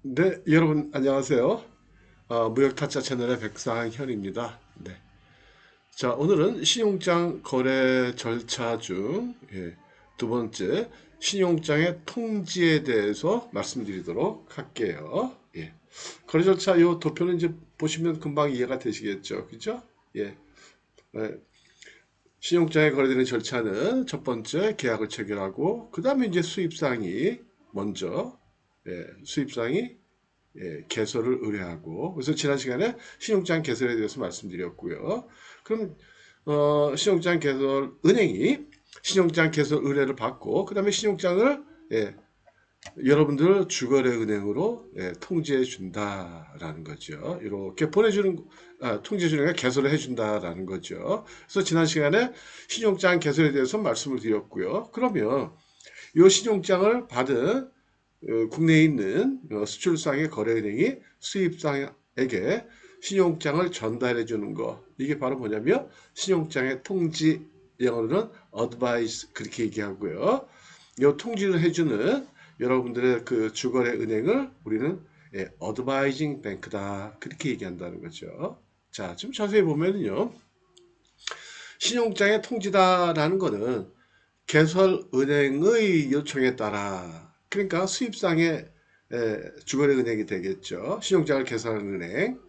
네, 여러분 안녕하세요. 무역타짜 채널의 백상현입니다. 네. 자, 오늘은 신용장 거래 절차 중 두 번째 신용장의 통지에 대해서 말씀드리도록 할게요. 거래 절차 요 도표는 이제 보시면 금방 이해가 되시겠죠, 그죠? 예. 네. 신용장에 거래되는 절차는 첫 번째 계약을 체결하고 그 다음에 이제 수입상이 먼저 수입상이 개설을 의뢰하고 그래서 지난 시간에 신용장 개설에 대해서 말씀드렸고요. 그럼 신용장 개설 은행이 신용장 개설 의뢰를 받고 그 다음에 신용장을 여러분들 주거래 은행으로 통지해 준다라는 거죠. 이렇게 보내주는 통지해 주는 게 개설을 해준다라는 거죠. 그래서 지난 시간에 신용장 개설에 대해서 말씀을 드렸고요. 그러면 이 신용장을 받은 국내에 있는 수출상의 거래은행이 수입상에게 신용장을 전달해 주는 거. 이게 바로 뭐냐면 신용장의 통지, 영어로는 advise 그렇게 얘기하고요. 이 통지를 해주는 여러분들의 그 주거래 은행을 우리는 advising bank다 그렇게 얘기한다는 거죠. 자, 좀 자세히 보면요. 신용장의 통지다라는 거는 개설은행의 요청에 따라 그러니까 수입상의 주거래 은행이 되겠죠. 신용장을 개설하는 은행.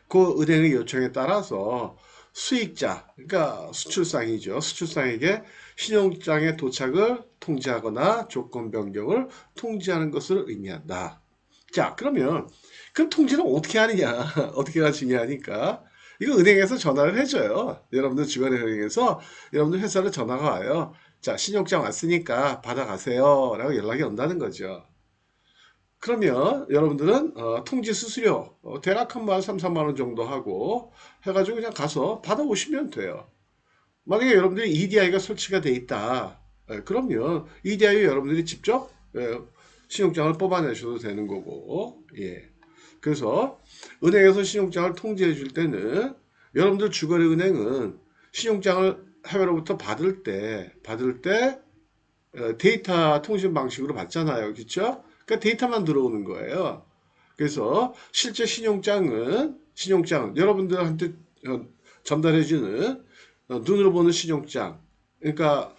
그 은행의 요청에 따라서 수익자, 그러니까 수출상이죠. 수출상에게 신용장의 도착을 통지하거나 조건 변경을 통지하는 것을 의미한다. 자, 그럼 통지는 어떻게 하느냐? 어떻게가 중요하니까. 이거 은행에서 전화를 해줘요. 여러분들 주거래 은행에서 여러분들 회사로 전화가 와요. 자, 신용장 왔으니까 받아가세요. 라고 연락이 온다는 거죠. 그러면 여러분들은 통지 수수료 대략 한 3, 4만 원 정도 하고 해가지고 그냥 가서 받아오시면 돼요. 만약에 여러분들이 EDI가 설치가 돼 있다. 그러면 EDI 여러분들이 직접 신용장을 뽑아내셔도 되는 거고. 예. 그래서 은행에서 신용장을 통지해 줄 때는 여러분들 주거래 은행은 신용장을 해외로부터 받을 때 데이터 통신 방식으로 받잖아요. 그렇죠? 그러니까 데이터만 들어오는 거예요. 그래서 실제 신용장은 여러분들한테 전달해주는 눈으로 보는 신용장. 그러니까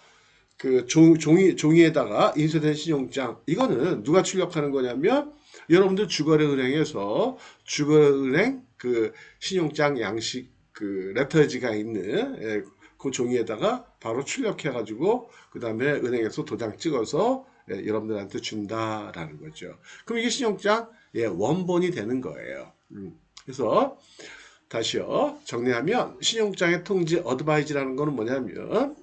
그 종이에다가 인쇄된 신용장. 이거는 누가 출력하는 거냐면 여러분들 주거래은행에서 주거래은행 그 신용장 양식 그 레터지가 있는 그 종이에다가 바로 출력해가지고 그 다음에 은행에서 도장 찍어서 여러분들한테 준다라는 거죠. 그럼 이게 신용장 원본이 되는 거예요. 그래서 다시요 정리하면 신용장의 통지 어드바이즈라는 거는 뭐냐면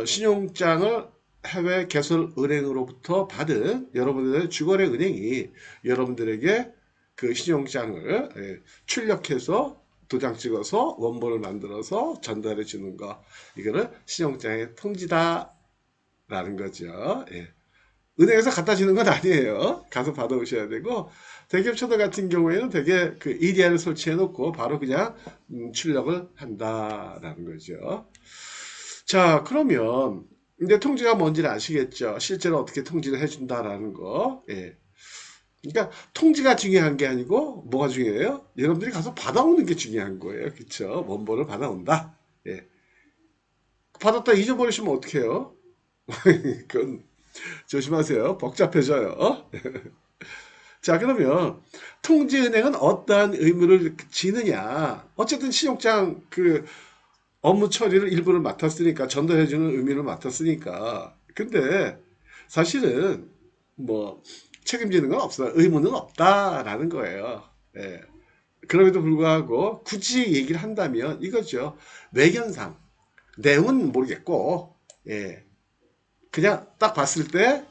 신용장을 해외 개설 은행으로부터 받은 여러분들의 주거래 은행이 여러분들에게 그 신용장을 출력해서 도장 찍어서 원본을 만들어서 전달해 주는 거. 이거를 신용장의 통지다라는 거죠. 은행에서 갖다 주는 건 아니에요. 가서 받아오셔야 되고 대기업처들 같은 경우에는 되게 그 EDR을 설치해 놓고 바로 그냥 출력을 한다라는 거죠. 자, 그러면 근데 통지가 뭔지는 아시겠죠? 실제로 어떻게 통지를 해준다라는 거. 그러니까 통지가 중요한 게 아니고 뭐가 중요해요? 여러분들이 가서 받아오는 게 중요한 거예요. 그렇죠? 원본을 받아온다. 예. 받았다 잊어버리시면 어떡해요? 그건 조심하세요. 복잡해져요. 자, 그러면 통지은행은 어떠한 의무를 지느냐? 어쨌든 신용장 그 업무 처리를 일부를 맡았으니까 전달해주는 의미를 맡았으니까 근데 사실은 뭐 책임지는 건 없어요. 의무는 없다라는 거예요. 예. 그럼에도 불구하고 굳이 얘기를 한다면 이거죠. 외견상 내용은 모르겠고 그냥 딱 봤을 때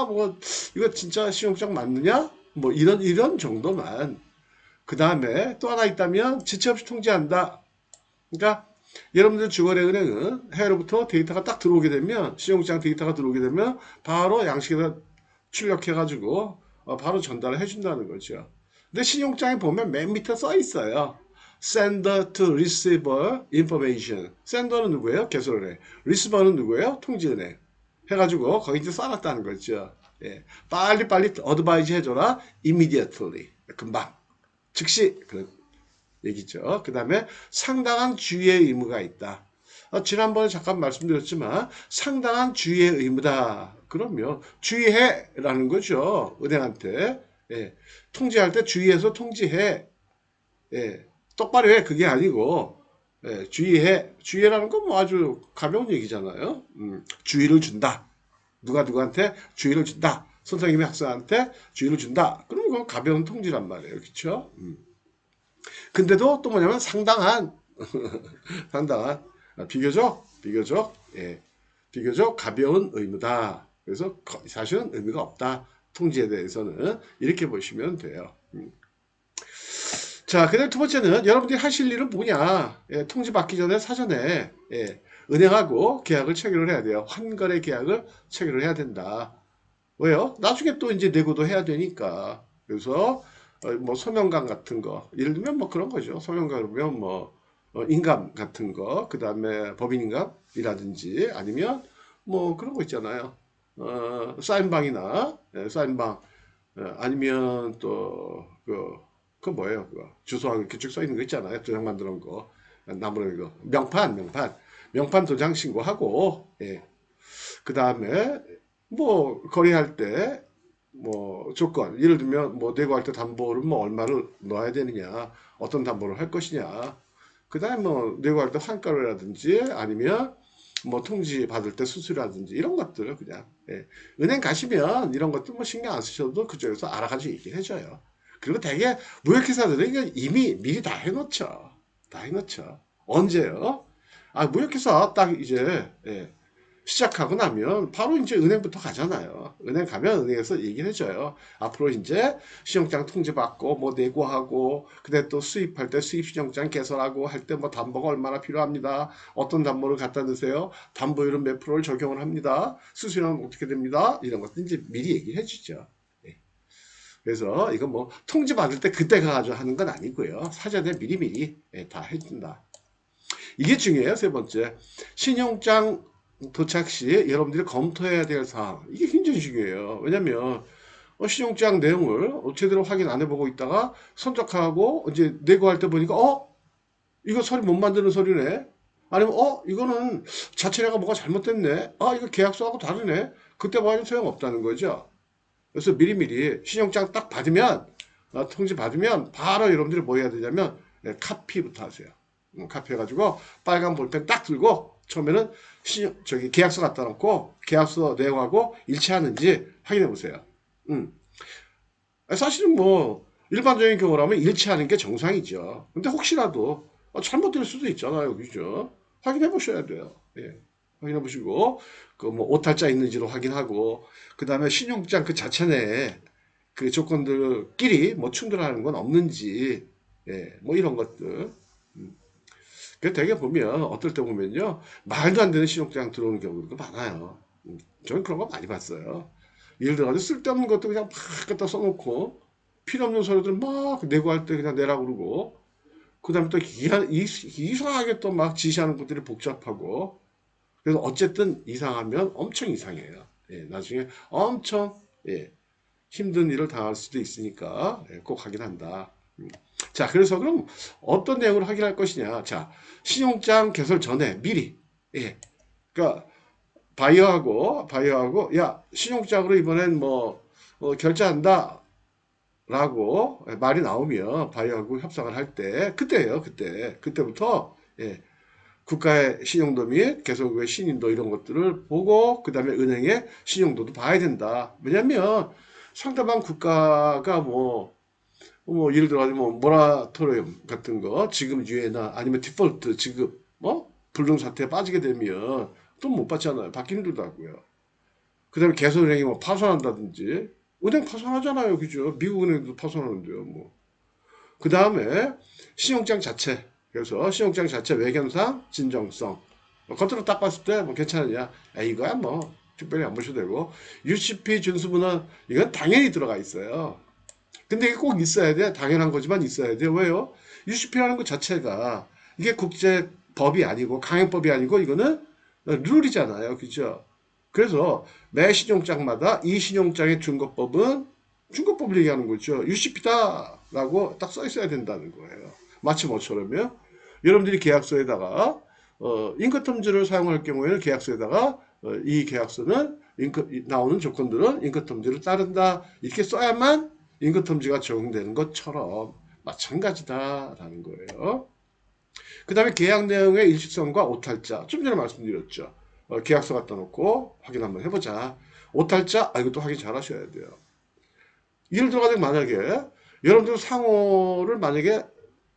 뭐 이거 진짜 신용장 맞느냐? 뭐 이런 정도만 그 다음에 또 하나 있다면 지체 없이 통지한다. 그러니까 여러분들 주거래 은행은 해외로부터 데이터가 딱 들어오게 되면 신용장 데이터가 들어오게 되면 바로 양식에다 출력해가지고 바로 전달을 해준다는 거죠. 근데 신용장에 보면 맨 밑에 써 있어요. Sender to receiver information. sender는 누구예요? 개설은행. receiver는 누구예요? 통지은행. 해가지고 거기 이제 써놨다는 거죠. 예, 빨리빨리 어드바이즈 해줘라. immediately. 금방. 즉시. 그런 얘기죠. 그 다음에 상당한 주의의 의무가 있다. 지난번에 잠깐 말씀드렸지만 상당한 주의의 의무다. 그러면 주의해라는 거죠. 은행한테. 예, 통지할 때 주의해서 통지해. 예, 똑바로 해. 그게 아니고 예, 주의해. 주의라는 건 뭐 아주 가벼운 얘기잖아요. 주의를 준다. 누가 누구한테 주의를 준다. 선생님이 학생한테 주의를 준다. 그럼 그건 가벼운 통지란 말이에요. 그렇죠? 근데도 또 뭐냐면 상당한 상당한 예, 비교적 가벼운 의무다. 그래서 사실은 의미가 없다. 통지에 대해서는 이렇게 보시면 돼요. 자, 그다음 두 번째는 여러분들이 하실 일은 뭐냐? 예, 통지 받기 전에 사전에 예, 은행하고 계약을 체결을 해야 돼요. 환거래 계약을 체결을 해야 된다. 왜요? 나중에 또 이제 내고도 해야 되니까. 그래서 뭐 소명강 같은 거, 예를 들면 뭐 그런 거죠. 소명강 그러면 뭐 인감 같은 거, 그 다음에 법인인감이라든지 아니면 뭐 그런 거 있잖아요. 사인방이나 사인방 아니면 그 뭐예요? 그거 주소하고 이렇게 쭉 써 있는 거 있잖아요. 도장 만들어 놓은 거, 나무로 이거 명판 도장 신고하고 예. 그 다음에 뭐 거래할 때 뭐 조건 예를 들면 뭐 내고할 때 담보를 뭐 얼마를 넣어야 되느냐 어떤 담보를 할 것이냐 그 다음에 뭐 내고할 때 환가료라든지 아니면 뭐 통지 받을 때 수수료라든지 이런 것들을 그냥 예. 은행 가시면 이런 것도 뭐 신경 안 쓰셔도 그쪽에서 알아가지고 얘기를 해줘요. 그리고 대개 무역회사들은 이거 이미 미리 다 해놓죠. 다 해놓죠. 언제요? 무역회사 딱 이제 예. 시작하고 나면 바로 이제 은행부터 가잖아요. 은행 가면 은행에서 얘기를 해줘요. 앞으로 이제 신용장 통지받고 뭐 내고하고 근데 또 수입할 때 수입신용장 개설하고 할 때 뭐 담보가 얼마나 필요합니다. 어떤 담보를 갖다 드세요. 담보율은 몇 프로를 적용을 합니다. 수수료는 어떻게 됩니다. 이런 것도 이제 미리 얘기를 해주죠. 예. 그래서 이건 뭐 통지받을 때 그때 가가지고 하는 건 아니고요. 사전에 미리미리 예, 다 해준다. 이게 중요해요. 세 번째. 신용장 도착 시 여러분들이 검토해야 될 사항. 이게 굉장히 중요해요. 왜냐면 신용장 내용을 제대로 확인 안 해보고 있다가 선적하고 이제 내고할 때 보니까 이거 서류 못 만드는 서류네. 아니면 이거는 자체가 뭐가 잘못됐네. 이거 계약서하고 다르네. 그때 봐도 소용없다는 거죠. 그래서 미리미리 신용장 딱 받으면 통지 받으면 바로 여러분들이 뭐 해야 되냐면 카피부터 하세요. 카피해가지고 빨간 볼펜 딱 들고 처음에는 계약서 갖다 놓고 계약서 내용하고 일치하는지 확인해 보세요. 사실은 뭐 일반적인 경우라면 일치하는 게 정상이죠. 근데 혹시라도 잘못될 수도 있잖아요, 그죠? 확인해 보셔야 돼요. 예. 확인해 보시고 그 뭐 오탈자 있는지도 확인하고 그 다음에 신용장 그 자체 내에 그 조건들끼리 뭐 충돌하는 건 없는지 예, 뭐 이런 것들. 그 되게 보면 어떨 때 보면요 말도 안 되는 신용장 들어오는 경우도 많아요. 저는 그런 거 많이 봤어요. 예를 들어서 쓸데없는 것도 그냥 막 갖다 써놓고 필요 없는 서류들 막 내고 할 때 그냥 내라고 그러고 그 다음에 또 이상하게 또 막 지시하는 것들이 복잡하고 그래서 어쨌든 이상하면 엄청 이상해요. 예, 나중에 엄청 예, 힘든 일을 당할 수도 있으니까 예, 꼭 확인한다. 자, 그래서 그럼 어떤 내용을 확인할 것이냐. 자, 신용장 개설 전에 미리, 예. 그러니까 바이어하고, 야, 신용장으로 이번엔 뭐, 결제한다. 라고 말이 나오면 바이어하고 협상을 할 때, 그때예요, 그때. 그때부터, 예. 국가의 신용도 및 개성국의 신인도 이런 것들을 보고, 그 다음에 은행의 신용도도 봐야 된다. 왜냐면 상대방 국가가 예를 들어 뭐 모라토리엄 같은 거 지금 유예나 아니면 디폴트 지급 불능 사태에 빠지게 되면 또 못 받잖아요. 받기 힘들다고요. 그다음에 개설은행이 뭐 파산한다든지 은행 파산하잖아요. 그죠? 미국 은행도 파산하는데요. 뭐. 그다음에 신용장 자체. 그래서 신용장 자체 외견상 진정성. 겉으로 딱 봤을 때 뭐 괜찮으냐? 이거야 뭐 특별히 안 보셔도 되고 UCP 준수문은 이건 당연히 들어가 있어요. 근데 이게 꼭 있어야 돼. 당연한 거지만 있어야 돼. 왜요? UCP라는 것 자체가 이게 국제법이 아니고 강행법이 아니고 이거는 룰이잖아요. 그죠? 그래서 매 신용장마다 이 신용장의 준거법을 얘기하는 거죠. UCP다라고 딱 써 있어야 된다는 거예요. 마치 뭐처럼요. 여러분들이 계약서에다가 인커텀즈를 사용할 경우에는 계약서에다가 이 계약서는 나오는 조건들은 인커텀즈를 따른다 이렇게 써야만 인커텀즈가 적용되는 것처럼 마찬가지다라는 거예요. 그 다음에 계약 내용의 일치성과 오탈자 좀 전에 말씀드렸죠. 계약서 갖다 놓고 확인 한번 해보자. 오탈자 이것도 확인 잘 하셔야 돼요. 예를 들어가지고 만약에 여러분들 상호를 만약에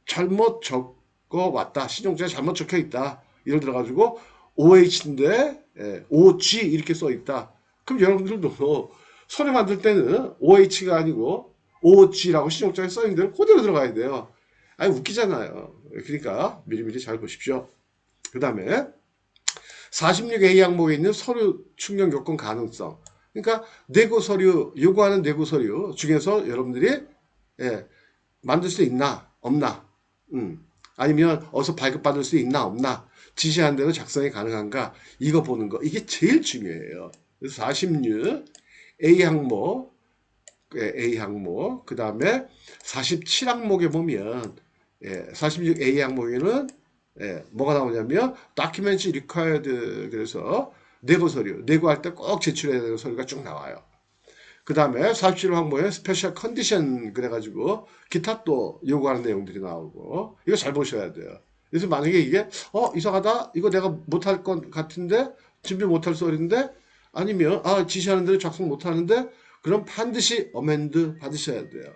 잘못 적어 왔다. 신용자에 잘못 적혀 있다. 예를 들어가지고 OH인데 OG 이렇게 써 있다. 그럼 여러분들도 서류 만들 때는 OH가 아니고 OG라고 신용장에 써 있는 대로 그대로 들어가야 돼요. 아니 웃기잖아요. 그러니까 미리미리 잘 보십시오. 그 다음에 46A 항목에 있는 서류 충족 요건 가능성. 그러니까 내고 서류 요구하는 내고 서류 중에서 여러분들이 만들 수 있나 없나 아니면 어서 발급받을 수 있나 없나 지시한 대로 작성이 가능한가 이거 보는 거 이게 제일 중요해요. 그래서 46A 항목 그 다음에 47항목에 보면 46A 항목에는 뭐가 나오냐면 document required 그래서 내고 서류 내고할 때 꼭 제출해야 되는 서류가 쭉 나와요. 그 다음에 47항목에 스페셜 컨디션 그래가지고 기타 또 요구하는 내용들이 나오고 이거 잘 보셔야 돼요. 그래서 만약에 이게 이상하다 이거 내가 못할 것 같은데 준비 못할 서류인데 아니면 지시하는 대로 작성 못하는데 그럼 반드시 어멘드 받으셔야 돼요.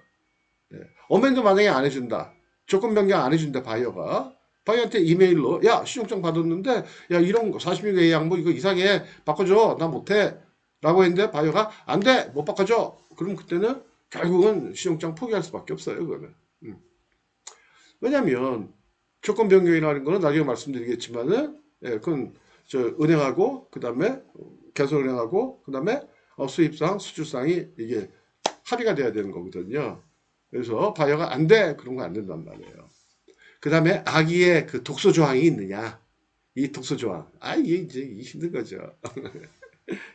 어멘드 만약에 안 해준다 조건 변경 안 해준다 바이어한테 이메일로 야 신용장 받았는데 야 이런 거 46A 항목 이거 이상해 바꿔줘 나 못해 라고 했는데 바이어가 안 돼 못 바꿔줘 그럼 그때는 결국은 신용장 포기할 수밖에 없어요 그거는. 왜냐면 조건 변경이라는 거는 나중에 말씀드리겠지만은 그건 은행하고 그 다음에 개설은행하고 그 다음에 수입상 수주상이 이게 합의가 돼야 되는 거거든요. 그래서 바이어가 안 돼 그런 거 안 된단 말이에요. 그 다음에 악의의 그 독소 조항이 있느냐 이 독소 조항 이게 이제 힘든 거죠.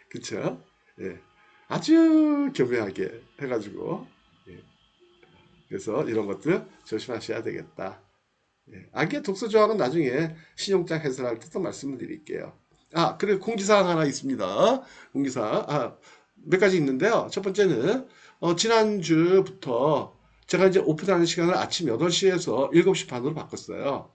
그쵸? 예. 아주 교묘하게 해가지고 그래서 이런 것들 조심하셔야 되겠다. 악의 독소 조항은 나중에 신용장 해설할 때 또 말씀을 드릴게요. 그리고 공지사항 하나 있습니다. 공지사항 몇 가지 있는데요. 첫 번째는 지난주부터 제가 이제 오픈하는 시간을 아침 8시에서 7시 반으로 바꿨어요.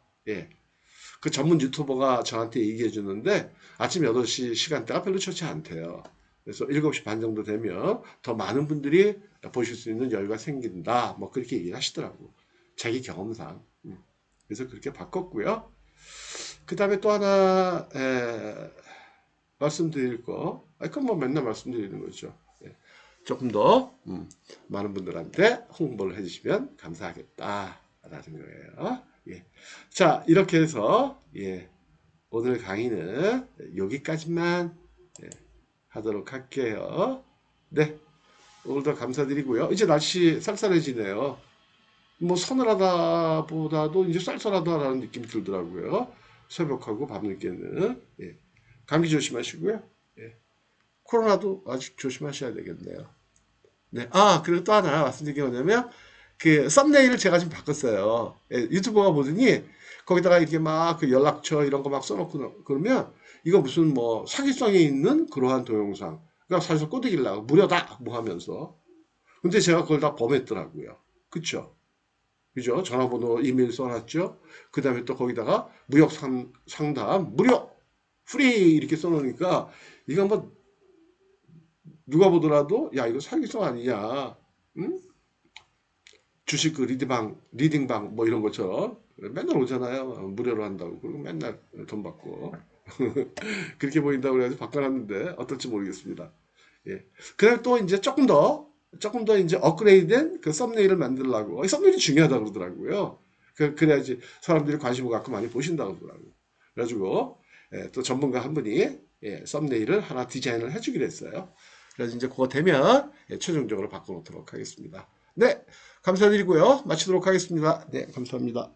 그 전문 유튜버가 저한테 얘기해 주는데 아침 8시 시간대가 별로 좋지 않대요. 그래서 7시 반 정도 되면 더 많은 분들이 보실 수 있는 여유가 생긴다. 뭐 그렇게 얘기를 하시더라고. 자기 경험상. 그래서 그렇게 바꿨고요. 그 다음에 또 하나 말씀드릴 거. 그건 뭐 맨날 말씀드리는 거죠. 조금 더 많은 분들한테 홍보를 해주시면 감사하겠다라는 거예요. 자 이렇게 해서 오늘 강의는 여기까지만 하도록 할게요. 네 오늘도 감사드리고요. 이제 날씨 쌀쌀해지네요. 뭐 서늘하다 보다도 이제 쌀쌀하다라는 느낌이 들더라고요. 새벽하고 밤늦게는 감기 조심하시고요. 코로나도 아직 조심하셔야 되겠네요. 네. 그리고 또 하나 말씀드린 게 뭐냐면, 그 썸네일을 제가 지금 바꿨어요. 유튜버가 보더니, 거기다가 이렇게 막 그 연락처 이런 거 막 써놓고 그러면, 이거 무슨 뭐 사기성이 있는 그러한 동영상. 그러니까 사실 꼬드기려고 무료다! 뭐 하면서. 근데 제가 그걸 다 범했더라고요. 그쵸? 그죠? 전화번호, 이메일 써놨죠? 그 다음에 또 거기다가 무역 상담, 무료! 프리! 이렇게 써놓으니까, 이거 한번 누가 보더라도 야 이거 사기성 아니냐 응? 주식 그 리딩방 뭐 이런 것처럼 맨날 오잖아요. 무료로 한다고 그리고 맨날 돈 받고 그렇게 보인다고 그래서 바꿔놨는데 어떨지 모르겠습니다. 그래 또 이제 조금 더 이제 업그레이드된 그 썸네일을 만들려고 썸네일이 중요하다고 그러더라고요. 그래야지 사람들이 관심을 갖고 많이 보신다고 그러더라고요. 그래가지고 또 전문가 한 분이 썸네일을 하나 디자인을 해주기로 했어요. 그래서 이제 그거 되면 최종적으로 바꿔놓도록 하겠습니다. 네, 감사드리고요. 마치도록 하겠습니다. 네, 감사합니다.